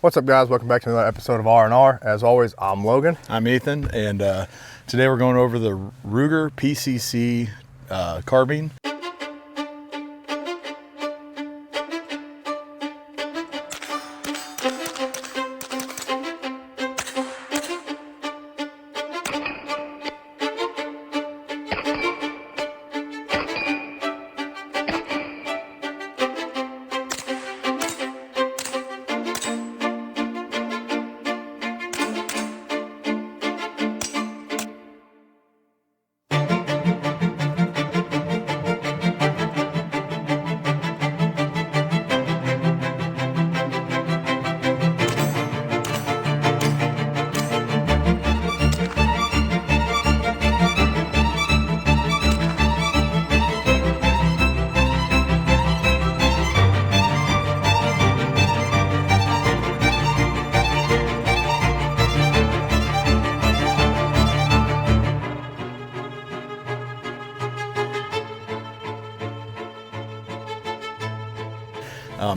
What's up, guys? Welcome back to another episode of R&R. As always, I'm Logan. I'm Ethan, and today we're going over the Ruger PCC carbine.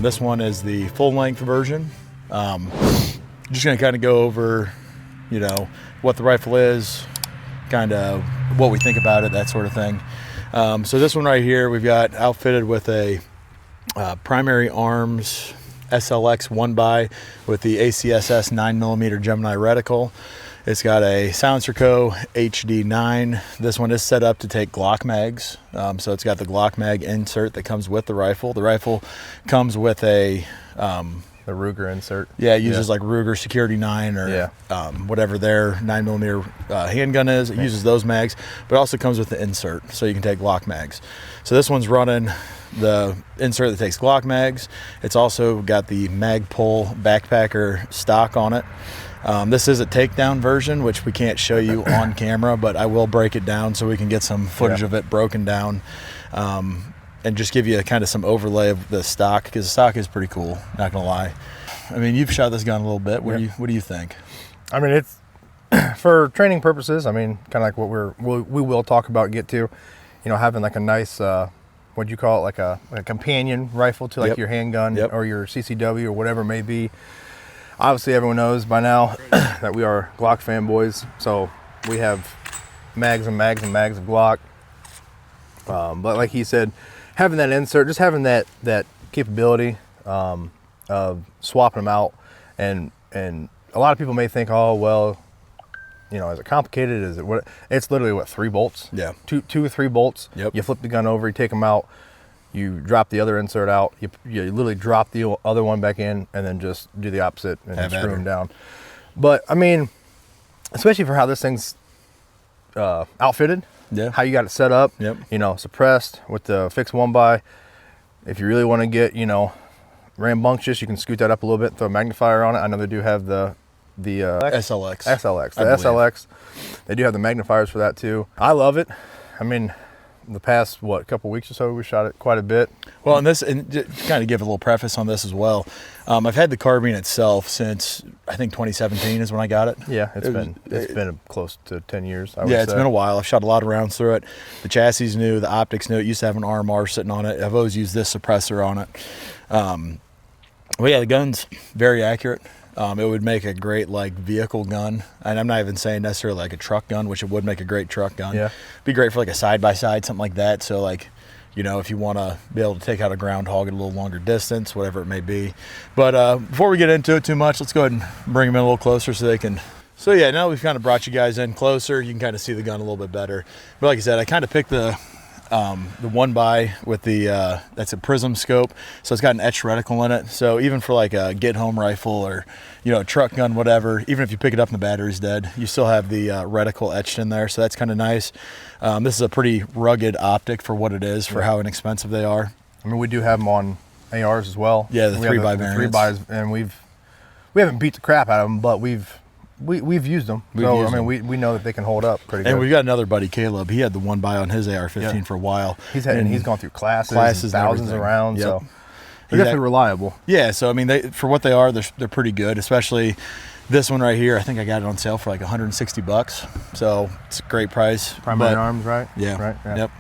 This one is the full-length version. Just going to kind of go over, you know, what the rifle is, kind of what we think about it, that sort of thing. So this one right here, we've got outfitted with a primary arms SLX 1x with the ACSS 9mm Gemini reticle. It's got a Silencer Co. HD9. This one is set up to take Glock mags. So it's got the Glock mag insert that comes with the rifle. The rifle comes with a... the Ruger insert. Yeah, it uses like Ruger Security 9 or whatever their 9mm handgun is. It uses those mags, but it also comes with the insert, so you can take Glock mags. So this one's running the insert that takes Glock mags. It's also got the Magpul backpacker stock on it. This is a takedown version, which we can't show you on camera, but I will break it down so we can get some footage of it broken down, and just give you kind of some overlay of the stock, because the stock is pretty cool, not gonna lie. I mean, you've shot this gun a little bit. What do you think? I mean, it's for training purposes. I mean, kind of like what we will talk about, get to, you know, having like a nice what'd you call it, like a companion rifle to like your handgun or your CCW or whatever it may be. Obviously, everyone knows by now that we are Glock fanboys, so we have mags and mags and mags of Glock. But like he said, having that insert, just having that capability of swapping them out, and a lot of people may think, oh well, you know, is it complicated? Is it what? It's literally what, 3 bolts? Yeah, two or 3 bolts. Yep. You flip the gun over, you take them out. You drop the other insert out, you literally drop the other one back in, and then just do the opposite and screw them down. But I mean, especially for how this thing's outfitted, how you got it set up, you know, suppressed with the fixed 1x. If you really want to get, you know, rambunctious, you can scoot that up a little bit, throw a magnifier on it. I know they do have the SLX. The SLX. They do have the magnifiers for that too. I love it. I mean, the past couple weeks or so, we shot it quite a bit. Well, and to kind of give a little preface on this as well, I've had the carbine itself since I think 2017 is when I got it. Yeah, it's been close to 10 years. I would say. It's been a while. I've shot a lot of rounds through it. The chassis is new, the optics new. It used to have an RMR sitting on it. I've always used this suppressor on it. Well, yeah, the gun's very accurate. It would make a great like vehicle gun, and I'm not even saying necessarily like a truck gun, which it would make a great truck gun. Yeah, be great for like a side-by-side, something like that. So like, you know, if you want to be able to take out a groundhog at a little longer distance, whatever it may be. But before we get into it too much, let's go ahead and bring them in a little closer so they can. So yeah, now we've kind of brought you guys in closer. You can kind of see the gun a little bit better. But like I said, I kind of picked the 1x with the that's a prism scope, so it's got an etched reticle in it. So even for like a get home rifle or, you know, a truck gun, whatever, even if you pick it up and the battery's dead, you still have the reticle etched in there, so that's kind of nice. This is a pretty rugged optic for what it is, for how inexpensive they are. I mean, we do have them on ARs as well. Yeah, the 3x variants. 3xs, and we haven't beat the crap out of them, but we've used them. So I mean, we know that they can hold up pretty good. And we've got another buddy, Caleb. He had the 1x on his AR-15 for a while. He's gone through classes thousands of rounds. Yep. So they're definitely reliable. Yeah. So I mean, for what they are, they're pretty good. Especially this one right here. I think I got it on sale for like $160. So it's a great price. Primary arms, right? Yeah. Right. Yeah. Yep.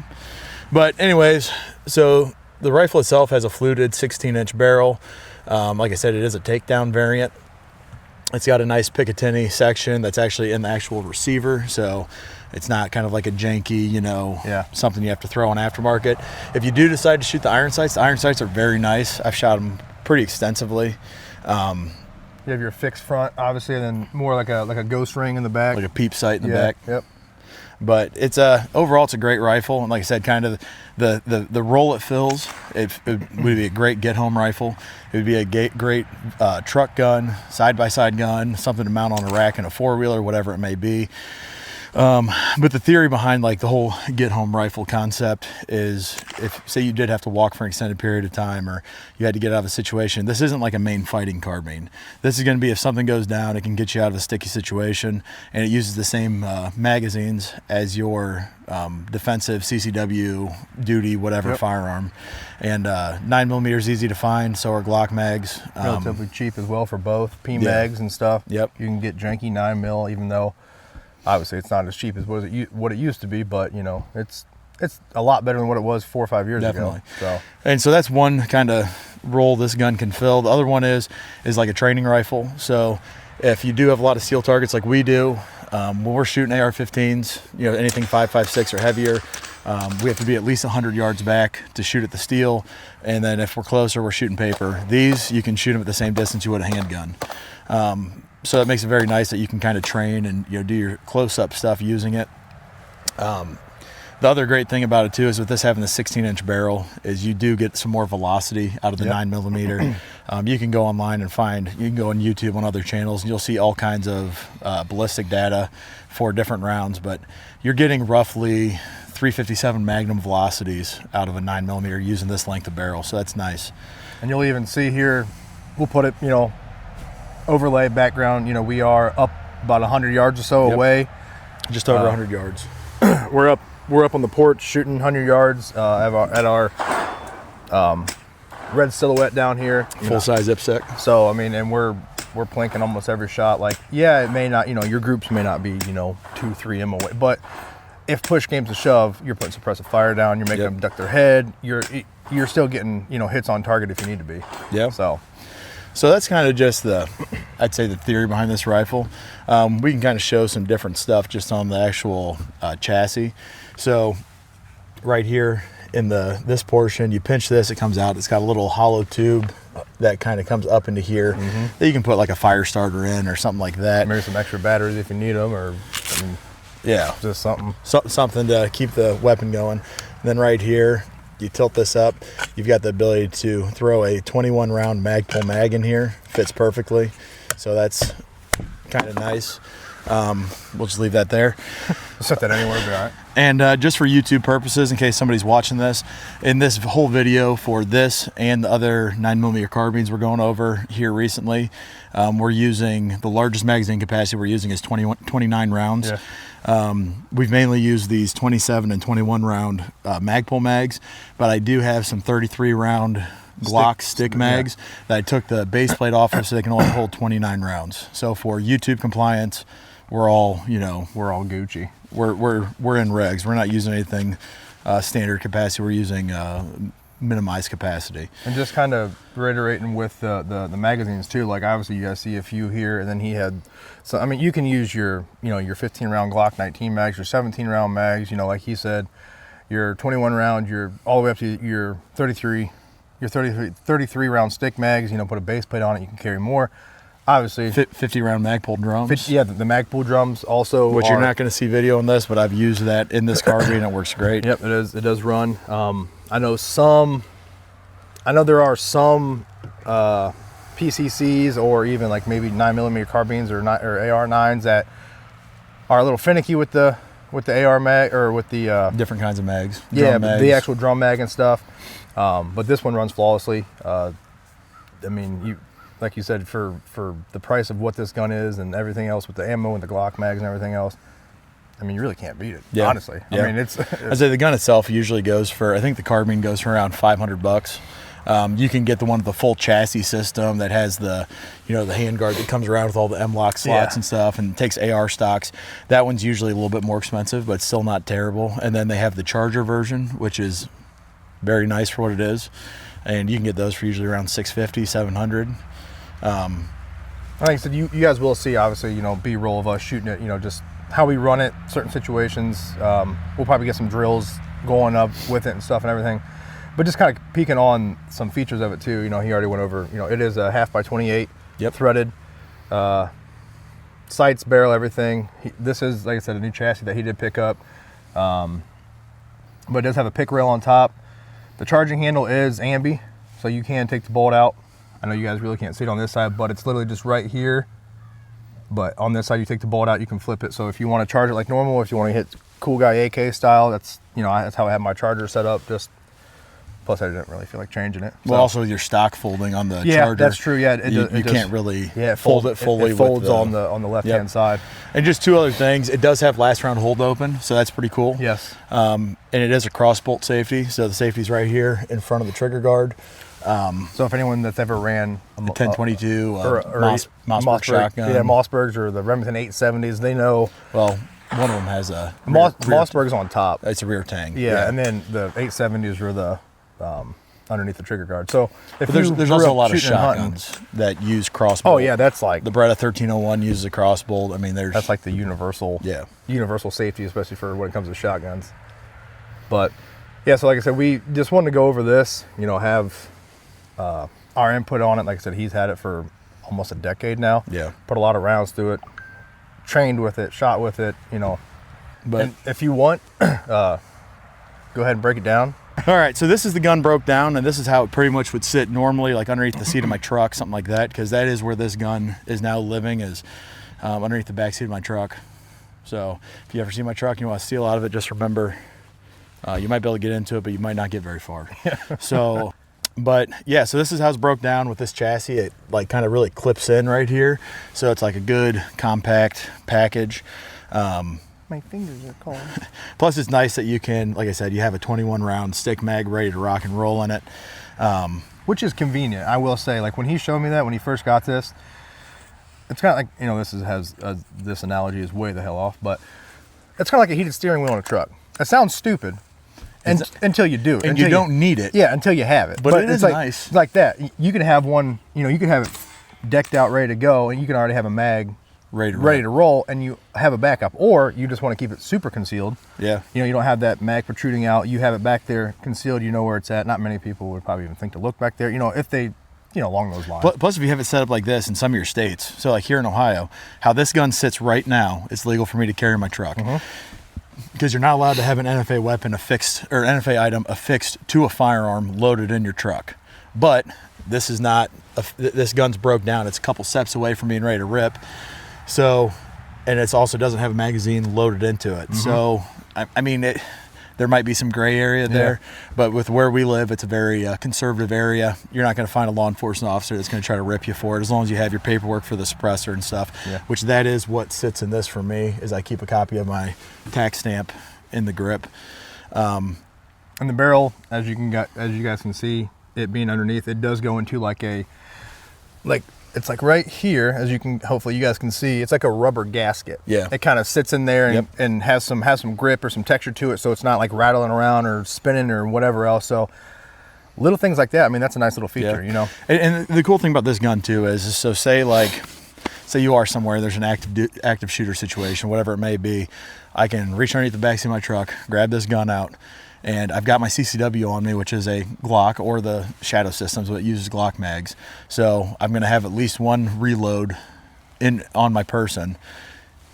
But anyways, so the rifle itself has a fluted 16-inch barrel. Like I said, it is a takedown variant. It's got a nice Picatinny section that's actually in the actual receiver, so it's not kind of like a janky, you know, something you have to throw on aftermarket. If you do decide to shoot the iron sights are very nice. I've shot them pretty extensively. You have your fixed front, obviously, and then more like a ghost ring in the back, like a peep sight in the back. Yep. But it's overall it's a great rifle, and like I said, kind of the role it fills, it would be a great get home rifle. It would be a great truck gun, side by side gun, something to mount on a rack in a 4-wheeler, whatever it may be. But the theory behind like the whole get home rifle concept is, if say you did have to walk for an extended period of time, or you had to get out of a situation, this isn't like a main fighting carbine. This is going to be, if something goes down, it can get you out of a sticky situation, and it uses the same magazines as your defensive CCW duty whatever firearm. And 9mm is easy to find, so are Glock mags. Relatively cheap as well for both mags and stuff. Yep. You can get janky 9mm, even though obviously it's not as cheap as what it used to be, but you know, it's a lot better than what it was 4 or 5 years ago. So that's one kind of role this gun can fill. The other one is like a training rifle. So if you do have a lot of steel targets like we do, when we're shooting AR-15s, you know, anything 5.56 or heavier, we have to be at least 100 yards back to shoot at the steel. And then if we're closer, we're shooting paper. These, you can shoot them at the same distance you would a handgun. So it makes it very nice that you can kind of train and, you know, do your close-up stuff using it. The other great thing about it too is with this having the 16-inch barrel is you do get some more velocity out of the 9mm. You can go online and you can go on YouTube on other channels and you'll see all kinds of ballistic data for different rounds, but you're getting roughly 357 Magnum velocities out of a 9mm using this length of barrel, so that's nice. And you'll even see here, we'll put it, you know, overlay background, you know, we are up about 100 yards or so away. Just over 100 yards. We're up on the porch shooting 100 yards at our red silhouette down here. Full-size IPSC. So, I mean, and we're planking almost every shot. Like, yeah, it may not, you know, your groups may not be, you know, 2-3 away, but if push came to shove, you're putting suppressive fire down, you're making them duck their head, you're still getting, you know, hits on target if you need to be. Yeah. So that's kind of just I'd say the theory behind this rifle. We can kind of show some different stuff just on the actual chassis. So right here in this portion, you pinch this, it comes out. It's got a little hollow tube that kind of comes up into here that you can put like a fire starter in or something like that. Maybe some extra batteries if you need them, or I mean, just something. Something to keep the weapon going. And then right here, you tilt this up, you've got the ability to throw a 21 round Magpul mag in here. Fits perfectly, so that's kind of nice. We'll just leave that there. Set that anywhere, be all right. And just for YouTube purposes, in case somebody's watching this, in this whole video for this and the other 9mm carbines we're going over here recently, we're using the largest magazine capacity we're using is 29 rounds. We've mainly used these 27 and 21 round Magpul mags, but I do have some 33 round Glock stick mags that I took the base plate off of so they can only hold 29 rounds. So for YouTube compliance, we're all Gucci. We're in regs. We're not using anything standard capacity. We're using minimized capacity. And just kind of reiterating with the magazines too, like obviously you guys see a few here, and then he had, so I mean you can use your, you know, your 15 round Glock 19 mags, your 17 round mags, you know, like he said, your 21 round, your all the way up to your 33 round stick mags, you know, put a base plate on it, you can carry more. Obviously 50 round Magpul drums. The Magpul drums also, which you're not going to see video on this, but I've used that in this carbine. It works great. Yep, it does run. I know there are some PCCs or even like maybe 9mm carbines or AR9s that are a little finicky with the AR mag, or with the different kinds of mags. The actual drum mag and stuff. But this one runs flawlessly. I mean, like you said, for the price of what this gun is and everything else with the ammo and the Glock mags and everything else, I mean, you really can't beat it, honestly. I mean, I'd say the gun itself usually goes for, I think the carbine goes for around $500. You can get the one with the full chassis system that has the, you know, the handguard that comes around with all the M-lock slots and stuff, and takes AR stocks. That one's usually a little bit more expensive, but still not terrible. And then they have the Charger version, which is very nice for what it is. And you can get those for usually around $650, $700. Like I said, you guys will see, obviously, you know, B-roll of us shooting it, you know, just how we run it, certain situations. We'll probably get some drills going up with it and stuff and everything. But just kind of peeking on some features of it too. You know, he already went over, you know, it is a 1/2x28 threaded. Sights, barrel, everything. This is, like I said, a new chassis that he did pick up. But it does have a pick rail on top. The charging handle is ambi, so you can take the bolt out. I know you guys really can't see it on this side, but it's literally just right here. But on this side, you take the bolt out, you can flip it. So if you want to charge it like normal, if you want to hit cool guy AK style, that's, you know, that's how I have my charger set up. Just plus, I didn't really feel like changing it. Well, also with your stock folding on the charger. Yeah, that's true. Yeah, you can't really fold it fully. It folds on the left hand side. And just two other things. It does have last round hold open, so that's pretty cool. Yes. And it is a cross bolt safety, so the safety's right here in front of the trigger guard. So if anyone that's ever ran a 1022 or Mossberg shotgun, Mossbergs or the Remington 870s, they know. Well, one of them has a Mossberg's on top. It's a rear tang. Yeah, and then the 870s are the underneath the trigger guard. So there's also a lot of shotguns that use cross bolt. Oh yeah, that's like the Beretta 1301 uses a cross bolt. I mean, that's like the universal safety, especially for when it comes to shotguns. But yeah, so like I said, we just wanted to go over this. You know, have our input on it. Like I said, he's had it for almost a decade now. Yeah. Put a lot of rounds through it, trained with it, shot with it, you know. But if you want, go ahead and break it down. All right, so this is the gun broke down, and this is how it pretty much would sit normally, like underneath the seat of my truck, something like that, because that is where this gun is now living, is underneath the back seat of my truck. So if you ever see my truck and you want to steal out of it, just remember, you might be able to get into it, but you might not get very far. So... But yeah, so this is how it's broke down with this chassis. It like kind of really clips in right here. So it's like a good compact package. My fingers are cold. Plus it's nice that you can, like I said, you have a 21 round stick mag ready to rock and roll in it. Which is convenient. I will say, like when he showed me that, when he first got this, it's kind of like, you know, this analogy is way the hell off, but it's kind of like a heated steering wheel on a truck. It sounds stupid. Until you do. And you don't need it. Yeah, until you have it. But it is like, nice. Like that. You can have one, you know, you can have it decked out, ready to go, and you can already have a mag ready to roll, and you have a backup. Or you just want to keep it super concealed. Yeah. You know, you don't have that mag protruding out. You have it back there concealed. You know where it's at. Not many people would probably even think to look back there. You know, if they, you know, along those lines. Plus, if you have it set up like this in some of your states, so like here in Ohio, how this gun sits right now, it's legal for me to carry in my truck. Because you're not allowed to have an NFA weapon affixed, or NFA item affixed to a firearm loaded in your truck. But this is not, this gun's broke down. It's a couple steps away from being ready to rip. So, and it also doesn't have a magazine loaded into it. So, I mean, there might be some gray area there, but with where we live, it's a very conservative area. You're not going to find a law enforcement officer that's going to try to rip you for it, as long as you have your paperwork for the suppressor and stuff. Which that is what sits in this for me, is I keep a copy of my tax stamp in the grip. And the barrel, as you guys can see, it being underneath, it does go into like it's like right here, as you can, hopefully you guys can see, it's like a rubber gasket. Yeah. It kind of sits in there and has some grip or some texture to it, so it's not like rattling around or spinning or whatever else. So little things like that, I mean, that's a nice little feature, you know. And the cool thing about this gun too is, so say you are somewhere, there's an active shooter situation, whatever it may be, I can reach underneath the backseat of my truck, grab this gun out, and I've got my CCW on me, which is a Glock, or the Shadow Systems, but it uses Glock mags. So I'm going to have at least one reload on my person.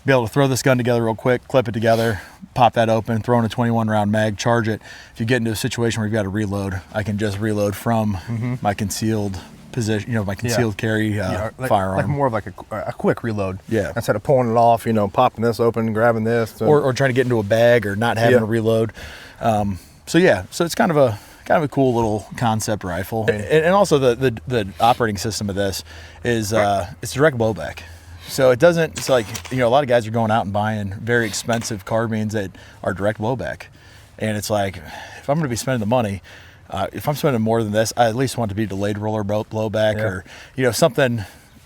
Be able to throw this gun together real quick, clip it together, pop that open, throw in a 21 round mag, charge it. If you get into a situation where you've got to reload, I can just reload from my concealed position, you know, my concealed carry firearm. Like more of like a quick reload. Yeah. Instead of pulling it off, you know, popping this open, grabbing this. So. Or trying to get into a bag, or not having to reload. So it's kind of a cool little concept rifle. And also the operating system of this is it's direct blowback. So it doesn't, it's like, you know, a lot of guys are going out and buying very expensive carbines that are direct blowback. And it's like, if I'm going to be spending the money, if I'm spending more than this, I at least want it to be delayed roller blowback, or, you know, something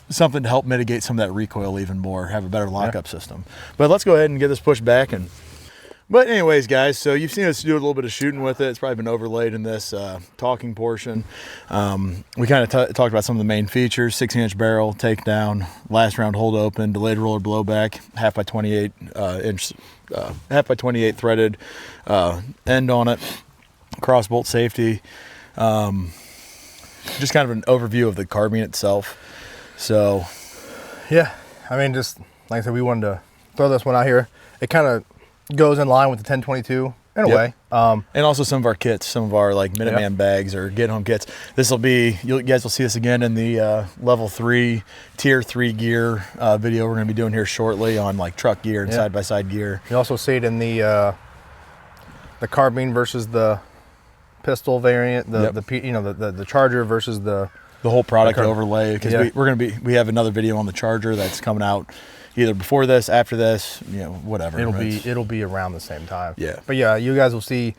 to help mitigate some of that recoil even more, have a better lockup system. But let's go ahead and get this pushed back. And But anyways, guys, so you've seen us do a little bit of shooting with it. It's probably been overlaid in this talking portion. We kind of talked about some of the main features: 16-inch barrel, takedown, last round hold open, delayed roller blowback, half by 28 threaded end on it, cross bolt safety. Just kind of an overview of the carbine itself. So, yeah, I mean, just like I said, we wanted to throw this one out here. It kind of goes in line with the 1022 in a way. And also some of our kits, some of our like Minuteman bags or get home kits. This will be, you guys will see this again in the level 3 tier 3 gear video we're going to be doing here shortly on like truck gear and side-by-side gear. You also see it in the carbine versus the pistol variant, the Charger versus the whole product overlay, because we have another video on the Charger that's coming out either before this, after this, whatever. It'll be around the same time. Yeah. But yeah, you guys will see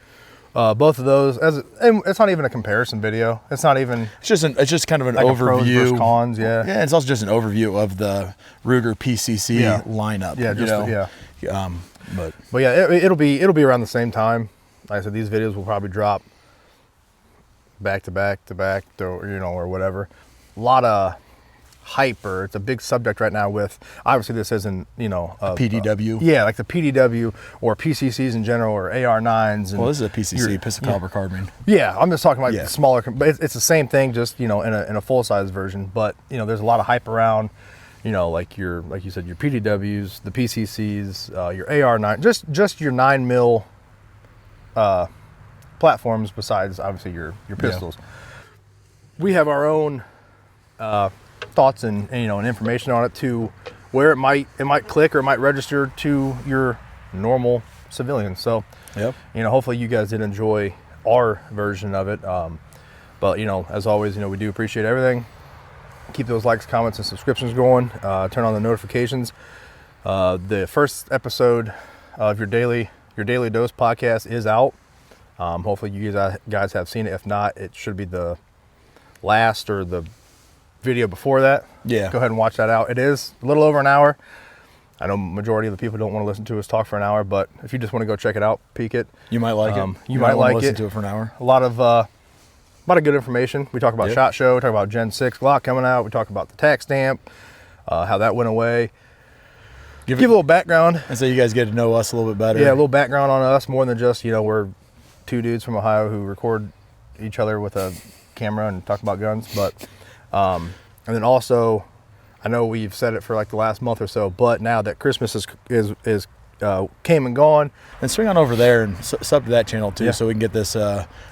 both of those and it's not even a comparison video. It's not even. It's just kind of an like overview. Pros versus cons, yeah. Yeah, it's also just an overview of the Ruger PCC lineup. Yeah, but yeah, it'll be around the same time. Like I said, these videos will probably drop back to back, or whatever. A lot of hype, or it's a big subject right now with, obviously this isn't, PDW. Like the PDW or PCCs in general, or AR9s. Well, this is a PCC, pistol caliber carbine. Yeah, I'm just talking about the smaller, but it's the same thing, just, in a full-size version. But, there's a lot of hype around, like you said, your PDWs, the PCCs, your AR9, just your 9mm platforms besides obviously your pistols. We have our own thoughts and information on it, to where it might click or it might register to your normal civilian. So hopefully you guys did enjoy our version of it. But as always, we do appreciate everything. Keep those likes, comments, and subscriptions going. Turn on the notifications. The first episode of your daily dose podcast is out. Hopefully you guys have seen it. If not, it should be the last or the video before that. Yeah. Go ahead and watch that out. It is a little over an hour. I know majority of the people don't want to listen to us talk for an hour, but if you just want to go check it out, peek it. You might like it. You might like listen to it for an hour. A lot of good information. We talk about SHOT Show, we talk about Gen 6 Glock coming out, we talk about the tax stamp, how that went away. Give a little background. And so you guys get to know us a little bit better. Yeah, a little background on us, more than just, we're two dudes from Ohio who record each other with a camera and talk about guns. But and then also, I know we've said it for like the last month or so, but now that Christmas is came and gone, and swing on over there and sub to that channel too, so we can get this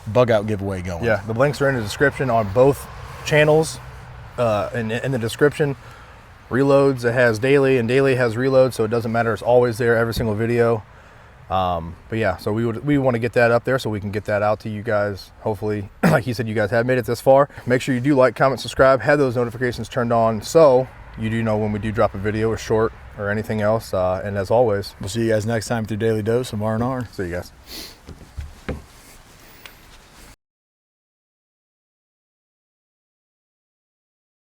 bug out giveaway going. Yeah, the links are in the description on both channels. In the description, reloads, it has daily, and daily has reload, so it doesn't matter. It's always there, every single video. But yeah, so we want to get that up there so we can get that out to you guys. Hopefully, like he said, you guys have made it this far. Make sure you do like, comment, subscribe, have those notifications turned on, so you do know when we do drop a video or short or anything else. And as always, we'll see you guys next time through Daily Dose of R&R. See you guys.